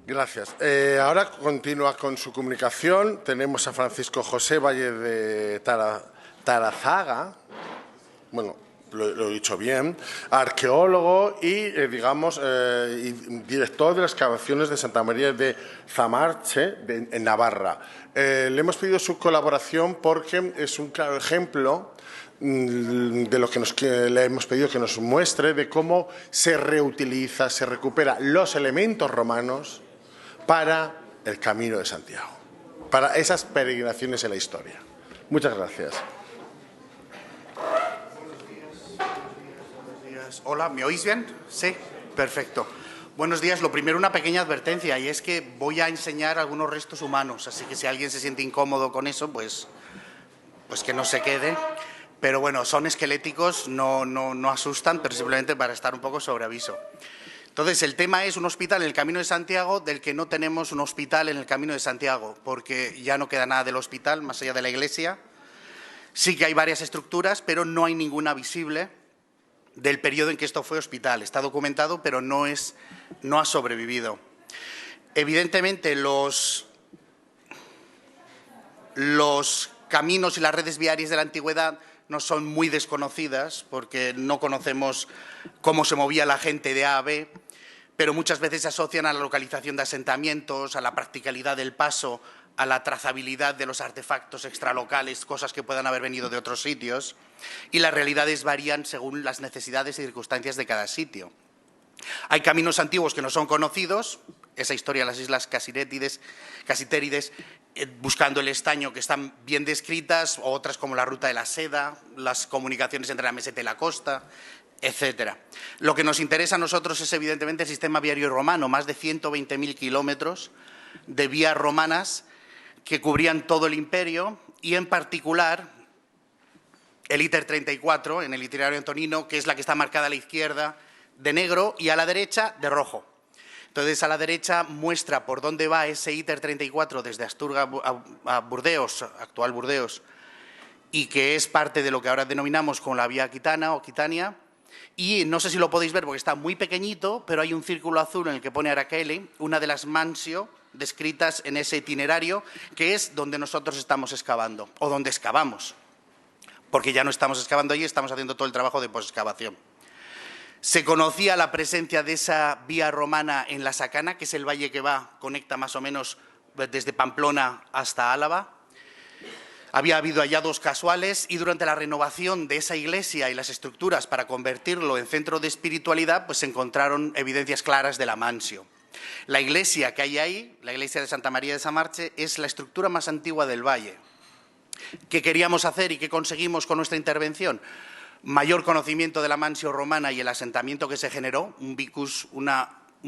Gracias. Ahora continúa con su comunicación. Tenemos a Francisco José Valle de Tarazaga. Bueno, lo he dicho bien. Arqueólogo y, director de las excavaciones de Santa María de Zamarche, en Navarra. Le hemos pedido su colaboración porque es un claro ejemplo de lo que le hemos pedido que nos muestre de cómo se reutiliza, se recupera los elementos romanos para el Camino de Santiago, para esas peregrinaciones en la historia. Muchas gracias. Buenos días. Hola, ¿me oís bien? Sí, perfecto. Buenos días. Lo primero, una pequeña advertencia, y es que voy a enseñar algunos restos humanos, así que si alguien se siente incómodo con eso, pues que no se quede. Pero bueno, son esqueléticos, no asustan, pero simplemente para estar un poco sobre aviso. Entonces, el tema es un hospital en el Camino de Santiago del que no tenemos un hospital en el Camino de Santiago, porque ya no queda nada del hospital, más allá de la iglesia. Sí que hay varias estructuras, pero no hay ninguna visible del periodo en que esto fue hospital. Está documentado, pero no ha sobrevivido. Evidentemente, los caminos y las redes viarias de la antigüedad no son muy desconocidas, porque no conocemos cómo se movía la gente de A a B, pero muchas veces se asocian a la localización de asentamientos, a la practicalidad del paso, a la trazabilidad de los artefactos extralocales, cosas que puedan haber venido de otros sitios, y las realidades varían según las necesidades y circunstancias de cada sitio. Hay caminos antiguos que no son conocidos, esa historia de las islas Casitérides, buscando el estaño, que están bien descritas, o otras como la ruta de la seda, las comunicaciones entre la meseta y la costa, etcétera. Lo que nos interesa a nosotros es evidentemente el sistema viario romano, más de 120.000 kilómetros de vías romanas que cubrían todo el imperio, y en particular el íter 34 en el itinerario antonino, que es la que está marcada a la izquierda de negro y a la derecha de rojo. Entonces, a la derecha muestra por dónde va ese íter 34 desde Asturga a Burdeos, actual Burdeos, y que es parte de lo que ahora denominamos como la vía Aquitana o Aquitania. Y no sé si lo podéis ver porque está muy pequeñito, pero hay un círculo azul en el que pone Araquele, una de las mansio descritas en ese itinerario, que es donde nosotros estamos excavando, o donde excavamos, porque ya no estamos excavando allí, estamos haciendo todo el trabajo de posexcavación. Se conocía la presencia de esa vía romana en la Sacana, que es el valle que conecta más o menos desde Pamplona hasta Álava. Había habido hallazgos casuales, y durante la renovación de esa iglesia y las estructuras para convertirlo en centro de espiritualidad, pues se encontraron evidencias claras de la mansio. La iglesia que hay ahí, la iglesia de Santa María de Zamarche, es la estructura más antigua del valle. ¿Qué queríamos hacer y qué conseguimos con nuestra intervención? Mayor conocimiento de la mansio romana y el asentamiento que se generó, un vicus, un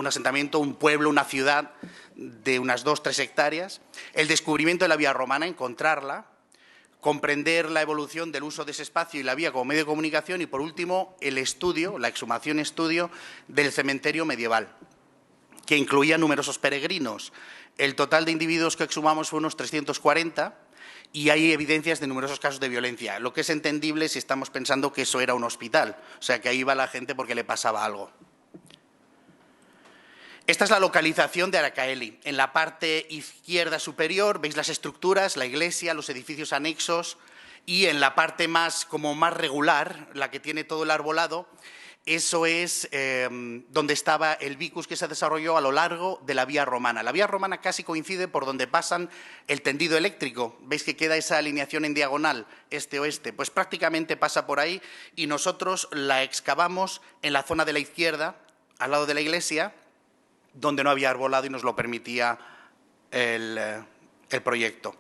asentamiento, un pueblo, una ciudad de unas 2-3 hectáreas, el descubrimiento de la vía romana, encontrarla, comprender la evolución del uso de ese espacio y la vía como medio de comunicación, y por último el estudio, la exhumación-estudio del cementerio medieval, que incluía numerosos peregrinos. El total de individuos que exhumamos fue unos 340, y hay evidencias de numerosos casos de violencia, lo que es entendible si estamos pensando que eso era un hospital, o sea, que ahí iba la gente porque le pasaba algo. Esta es la localización de Aracaeli. En la parte izquierda superior veis las estructuras, la iglesia, los edificios anexos, y en la parte más regular, la que tiene todo el arbolado, eso es donde estaba el vicus que se desarrolló a lo largo de la vía romana. La vía romana casi coincide por donde pasan el tendido eléctrico. ¿Veis que queda esa alineación en diagonal, este-oeste? Pues prácticamente pasa por ahí, y nosotros la excavamos en la zona de la izquierda, al lado de la iglesia, donde no había arbolado y nos lo permitía el proyecto.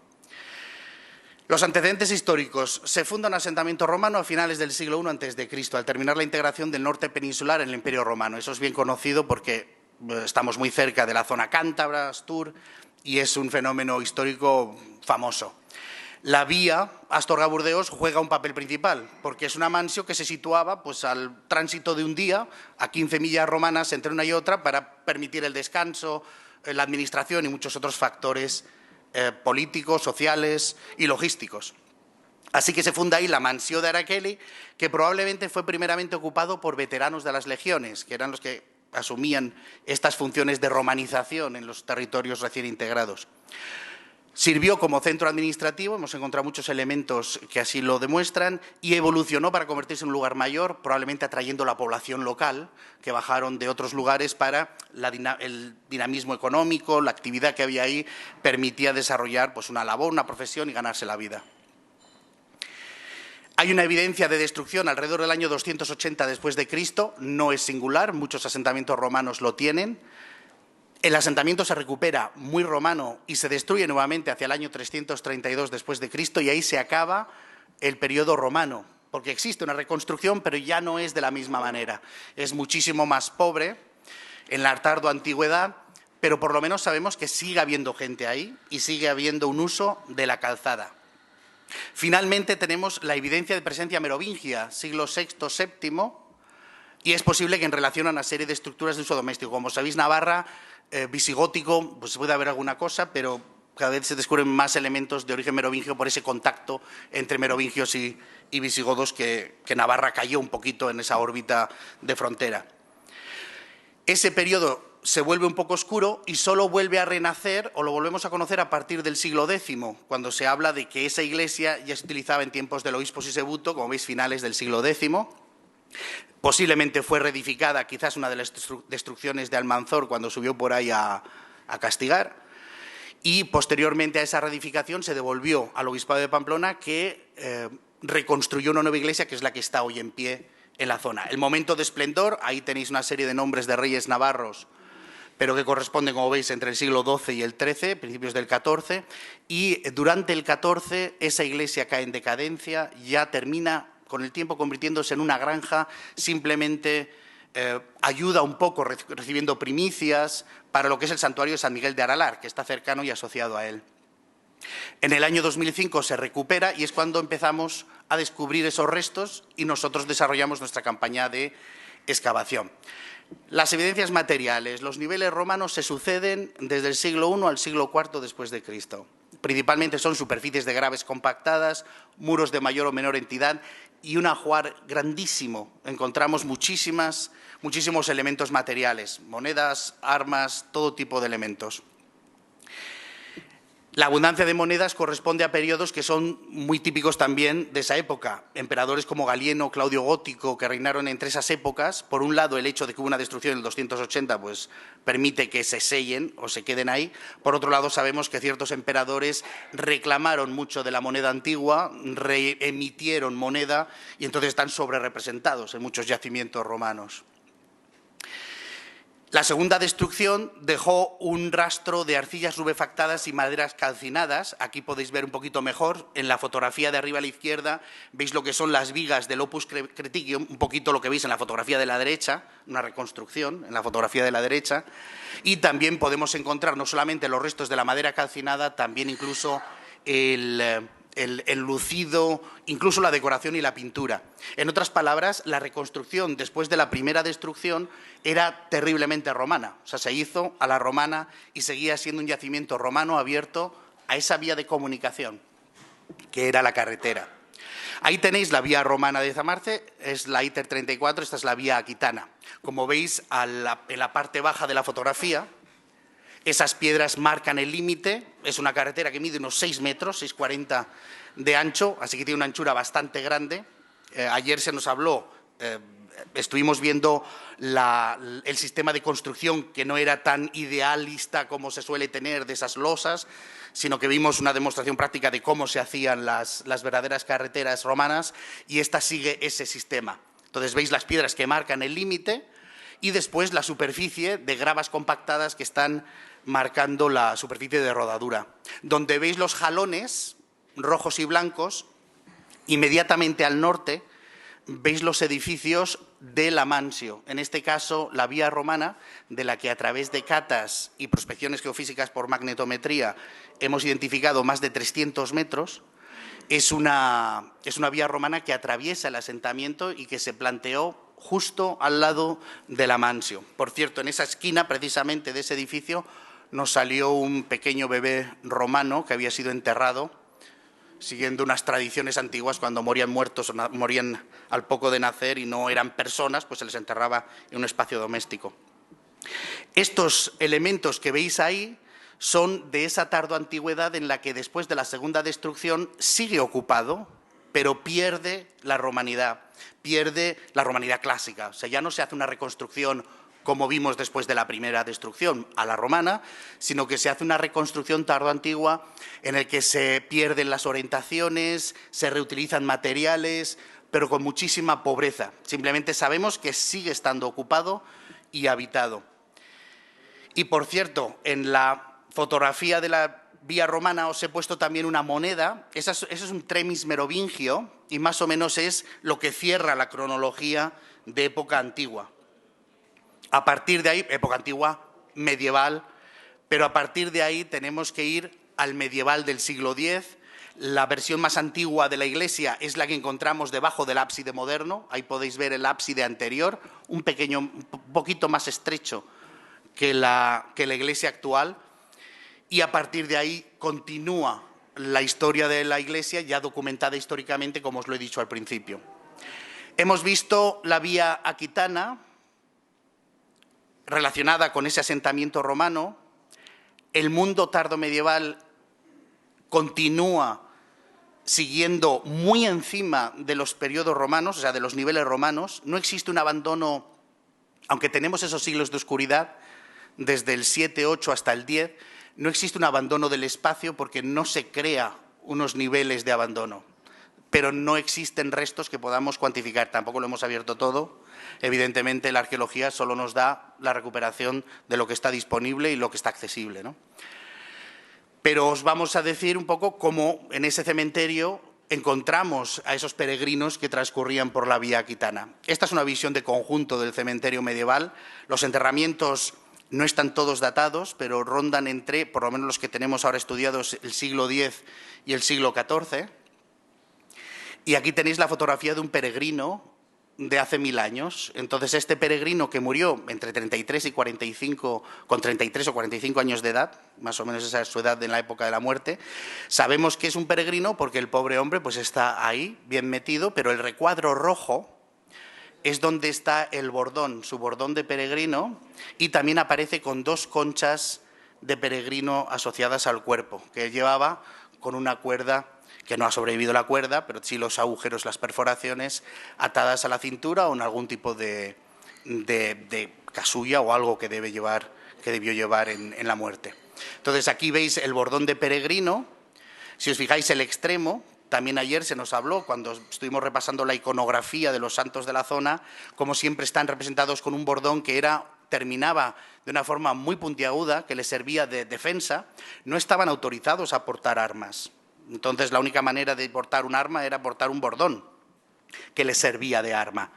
Los antecedentes históricos. Se funda un asentamiento romano a finales del siglo I a.C., al terminar la integración del norte peninsular en el Imperio Romano. Eso es bien conocido porque estamos muy cerca de la zona cántabra, Astur, y es un fenómeno histórico famoso. La vía Astorga-Burdeos juega un papel principal, porque es una mansio que se situaba pues, al tránsito de un día, a 15 millas romanas entre una y otra, para permitir el descanso, la administración y muchos otros factores políticos, sociales y logísticos. Así que se funda ahí la mansio de Araquele, que probablemente fue primeramente ocupado por veteranos de las legiones, que eran los que asumían estas funciones de romanización en los territorios recién integrados. Sirvió como centro administrativo, hemos encontrado muchos elementos que así lo demuestran, y evolucionó para convertirse en un lugar mayor, probablemente atrayendo la población local, que bajaron de otros lugares para el dinamismo económico, la actividad que había ahí permitía desarrollar pues, una labor, una profesión y ganarse la vida. Hay una evidencia de destrucción alrededor del año 280 después de Cristo, no es singular, muchos asentamientos romanos lo tienen. El asentamiento se recupera muy romano y se destruye nuevamente hacia el año 332 después de Cristo, y ahí se acaba el periodo romano, porque existe una reconstrucción, pero ya no es de la misma manera. Es muchísimo más pobre en la tardua antigüedad, pero por lo menos sabemos que sigue habiendo gente ahí y sigue habiendo un uso de la calzada. Finalmente tenemos la evidencia de presencia merovingia, siglo VI, VII, y es posible que en relación a una serie de estructuras de uso doméstico. Como sabéis, Navarra, visigótico, pues puede haber alguna cosa, pero cada vez se descubren más elementos de origen merovingio por ese contacto entre merovingios y visigodos que Navarra cayó un poquito en esa órbita de frontera. Ese periodo se vuelve un poco oscuro y solo vuelve a renacer, o lo volvemos a conocer a partir del siglo X, cuando se habla de que esa iglesia ya se utilizaba en tiempos del obispo Sisebuto, como veis, finales del siglo X. Posiblemente fue reedificada, quizás una de las destrucciones de Almanzor cuando subió por ahí a castigar, y posteriormente a esa reedificación se devolvió al obispado de Pamplona, que reconstruyó una nueva iglesia que es la que está hoy en pie en la zona. El momento de esplendor, ahí tenéis una serie de nombres de reyes navarros, pero que corresponden, como veis, entre el siglo XII y el XIII, principios del XIV, y durante el XIV esa iglesia cae en decadencia, ya termina con el tiempo convirtiéndose en una granja, simplemente ayuda un poco recibiendo primicias para lo que es el santuario de San Miguel de Aralar, que está cercano y asociado a él. En el año 2005 se recupera y es cuando empezamos a descubrir esos restos y nosotros desarrollamos nuestra campaña de excavación. Las evidencias materiales, los niveles romanos se suceden desde el siglo I al siglo IV después de Cristo. Principalmente son superficies de graves compactadas, muros de mayor o menor entidad y un ajuar grandísimo. Encontramos muchísimos elementos materiales, monedas, armas, todo tipo de elementos. La abundancia de monedas corresponde a periodos que son muy típicos también de esa época. Emperadores como Galieno, Claudio Gótico, que reinaron entre esas épocas. Por un lado, el hecho de que hubo una destrucción en el 280 pues, permite que se sellen o se queden ahí. Por otro lado, sabemos que ciertos emperadores reclamaron mucho de la moneda antigua, reemitieron moneda y entonces están sobrerepresentados en muchos yacimientos romanos. La segunda destrucción dejó un rastro de arcillas rubefactadas y maderas calcinadas. Aquí podéis ver un poquito mejor, en la fotografía de arriba a la izquierda, veis lo que son las vigas del Opus Creticium, un poquito lo que veis en la fotografía de la derecha, una reconstrucción en la fotografía de la derecha, y también podemos encontrar no solamente los restos de la madera calcinada, también incluso el lucido, incluso la decoración y la pintura. En otras palabras, la reconstrucción después de la primera destrucción era terriblemente romana, o sea, se hizo a la romana y seguía siendo un yacimiento romano abierto a esa vía de comunicación, que era la carretera. Ahí tenéis la vía romana de Zamarce, es la ITER 34, esta es la vía aquitana. Como veis, en la parte baja de la fotografía, esas piedras marcan el límite, es una carretera que mide unos 6 metros, 6,40 de ancho, así que tiene una anchura bastante grande. Ayer se nos habló, estuvimos viendo el sistema de construcción que no era tan idealista como se suele tener de esas losas, sino que vimos una demostración práctica de cómo se hacían las verdaderas carreteras romanas y esta sigue ese sistema. Entonces veis las piedras que marcan el límite y después la superficie de gravas compactadas que están marcando la superficie de rodadura. Donde veis los jalones rojos y blancos, inmediatamente al norte veis los edificios de la Mansio, en este caso la vía romana, de la que a través de catas y prospecciones geofísicas por magnetometría hemos identificado más de 300 metros. Es una vía romana que atraviesa el asentamiento y que se planteó justo al lado de la Mansio. Por cierto, en esa esquina precisamente de ese edificio nos salió un pequeño bebé romano que había sido enterrado siguiendo unas tradiciones antiguas. Cuando morían muertos o morían al poco de nacer y no eran personas, pues se les enterraba en un espacio doméstico. Estos elementos que veis ahí son de esa tardoantigüedad en la que después de la segunda destrucción sigue ocupado, pero pierde la romanidad clásica. O sea, ya no se hace una reconstrucción como vimos después de la primera destrucción a la romana, sino que se hace una reconstrucción tardoantigua en el que se pierden las orientaciones, se reutilizan materiales, pero con muchísima pobreza. Simplemente sabemos que sigue estando ocupado y habitado. Y, por cierto, en la fotografía de la vía romana os he puesto también una moneda. Eso es un tremis merovingio y más o menos es lo que cierra la cronología de época antigua. A partir de ahí, época antigua, medieval, pero a partir de ahí tenemos que ir al medieval del siglo X. La versión más antigua de la iglesia es la que encontramos debajo del ábside moderno. Ahí podéis ver el ábside anterior, un poquito más estrecho que la iglesia actual. Y a partir de ahí continúa la historia de la iglesia, ya documentada históricamente, como os lo he dicho al principio. Hemos visto la vía aquitana, relacionada con ese asentamiento romano. El mundo tardomedieval continúa siguiendo muy encima de los periodos romanos, o sea, de los niveles romanos. No existe un abandono, aunque tenemos esos siglos de oscuridad, desde el 7, 8 hasta el 10, no existe un abandono del espacio porque no se crea unos niveles de abandono. Pero no existen restos que podamos cuantificar. Tampoco lo hemos abierto todo. Evidentemente, la arqueología solo nos da la recuperación de lo que está disponible y lo que está accesible, ¿no? Pero os vamos a decir un poco cómo en ese cementerio encontramos a esos peregrinos que transcurrían por la vía aquitana. Esta es una visión de conjunto del cementerio medieval. Los enterramientos no están todos datados, pero rondan entre, por lo menos los que tenemos ahora estudiados, el siglo X y el siglo XIV. Y aquí tenéis la fotografía de un peregrino de hace 1000 años. Entonces, este peregrino que murió entre 33 y 45, con 33 o 45 años de edad, más o menos esa es su edad en la época de la muerte, sabemos que es un peregrino porque el pobre hombre pues está ahí, bien metido, pero el recuadro rojo es donde está el bordón, su bordón de peregrino, y también aparece con 2 conchas de peregrino asociadas al cuerpo, que él llevaba con una cuerda, que no ha sobrevivido la cuerda, pero sí los agujeros, las perforaciones, atadas a la cintura o en algún tipo de casulla o algo que debió llevar en la muerte. Entonces, aquí veis el bordón de peregrino. Si os fijáis, el extremo, también ayer se nos habló, cuando estuvimos repasando la iconografía de los santos de la zona, como siempre están representados con un bordón que terminaba de una forma muy puntiaguda, que les servía de defensa. No estaban autorizados a portar armas. Entonces, la única manera de portar un arma era portar un bordón que les servía de arma.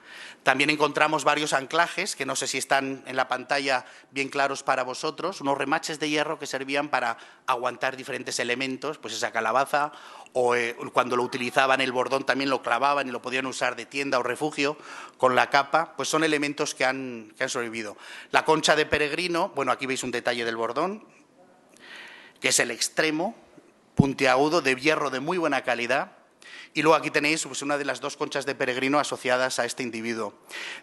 También encontramos varios anclajes, que no sé si están en la pantalla bien claros para vosotros, unos remaches de hierro que servían para aguantar diferentes elementos, pues esa calabaza, o cuando lo utilizaban el bordón también lo clavaban y lo podían usar de tienda o refugio con la capa, pues son elementos que han sobrevivido. La concha de peregrino, bueno, aquí veis un detalle del bordón, que es el extremo puntiagudo de hierro de muy buena calidad. Y luego aquí tenéis pues, una de las 2 conchas de peregrino asociadas a este individuo.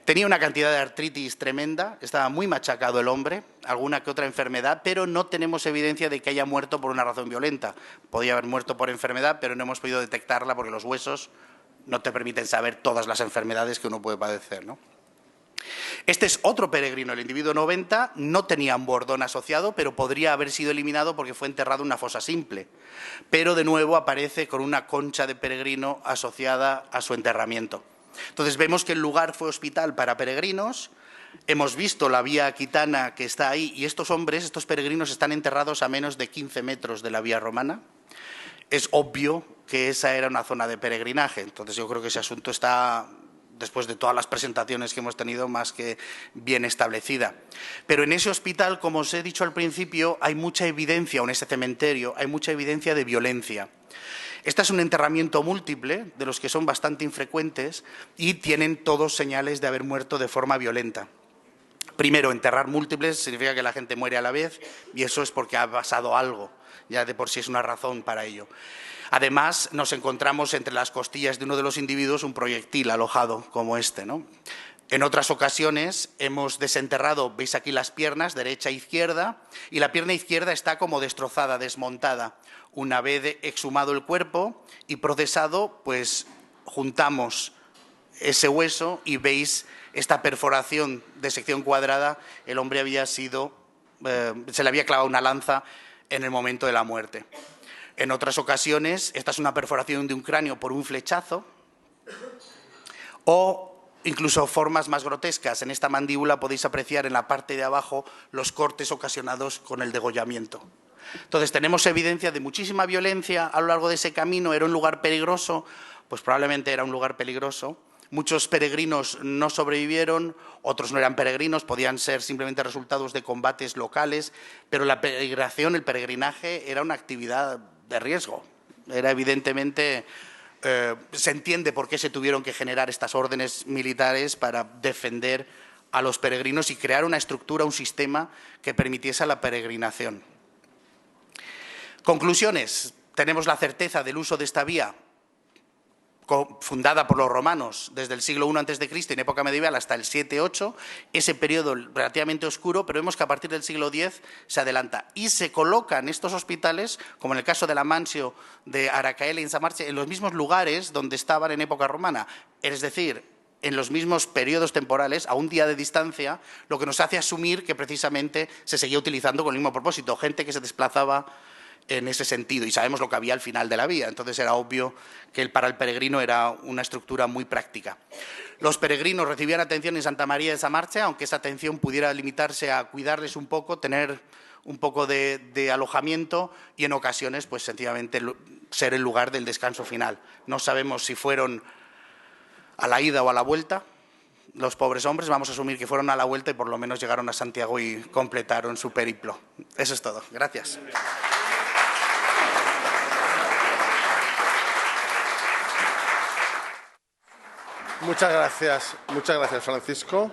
Tenía una cantidad de artritis tremenda, estaba muy machacado el hombre, alguna que otra enfermedad, pero no tenemos evidencia de que haya muerto por una razón violenta. Podía haber muerto por enfermedad, pero no hemos podido detectarla porque los huesos no te permiten saber todas las enfermedades que uno puede padecer, ¿no? Este es otro peregrino, el individuo 90, no tenía un bordón asociado, pero podría haber sido eliminado porque fue enterrado en una fosa simple. Pero de nuevo aparece con una concha de peregrino asociada a su enterramiento. Entonces vemos que el lugar fue hospital para peregrinos. Hemos visto la vía aquitana que está ahí y estos hombres, estos peregrinos, están enterrados a menos de 15 metros de la vía romana. Es obvio que esa era una zona de peregrinaje. Entonces yo creo que ese asunto está, después de todas las presentaciones que hemos tenido, más que bien establecida. Pero en ese hospital, como os he dicho al principio, hay mucha evidencia, o en ese cementerio, hay mucha evidencia de violencia. Este es un enterramiento múltiple, de los que son bastante infrecuentes, y tienen todos señales de haber muerto de forma violenta. Primero, enterrar múltiples significa que la gente muere a la vez, y eso es porque ha pasado algo, ya de por sí es una razón para ello. Además, nos encontramos entre las costillas de uno de los individuos un proyectil alojado como este, ¿no? En otras ocasiones hemos desenterrado, veis aquí las piernas, derecha e izquierda, y la pierna izquierda está como destrozada, desmontada. Una vez exhumado el cuerpo y procesado, pues juntamos ese hueso y veis esta perforación de sección cuadrada. El hombre había sido, se le había clavado una lanza en el momento de la muerte. En otras ocasiones, esta es una perforación de un cráneo por un flechazo, o incluso formas más grotescas. En esta mandíbula podéis apreciar en la parte de abajo los cortes ocasionados con el degollamiento. Entonces, tenemos evidencia de muchísima violencia a lo largo de ese camino. ¿Era un lugar peligroso? Pues probablemente era un lugar peligroso. Muchos peregrinos no sobrevivieron, otros no eran peregrinos, podían ser simplemente resultados de combates locales, pero la peregrinación, el peregrinaje, era una actividad de riesgo. Era evidentemente... se entiende por qué se tuvieron que generar estas órdenes militares para defender a los peregrinos y crear una estructura, un sistema que permitiese la peregrinación. Conclusiones. Tenemos la certeza del uso de esta vía fundada por los romanos desde el siglo I a.C. en época medieval hasta el 7-8, ese periodo relativamente oscuro, pero vemos que a partir del siglo X se adelanta y se colocan estos hospitales, como en el caso de la Mansio de Aracaele y en Samarche, en los mismos lugares donde estaban en época romana, es decir, en los mismos periodos temporales, a un día de distancia, lo que nos hace asumir que precisamente se seguía utilizando con el mismo propósito, gente que se desplazaba en ese sentido, y sabemos lo que había al final de la vía. Entonces era obvio que para el peregrino era una estructura muy práctica. Los peregrinos recibían atención en Santa María de Samarche, aunque esa atención pudiera limitarse a cuidarles un poco, tener un poco de alojamiento y en ocasiones, pues sencillamente ser el lugar del descanso final. No sabemos si fueron a la ida o a la vuelta. Los pobres hombres, vamos a asumir que fueron a la vuelta y por lo menos llegaron a Santiago y completaron su periplo. Eso es todo. Gracias. Muchas gracias, Francisco.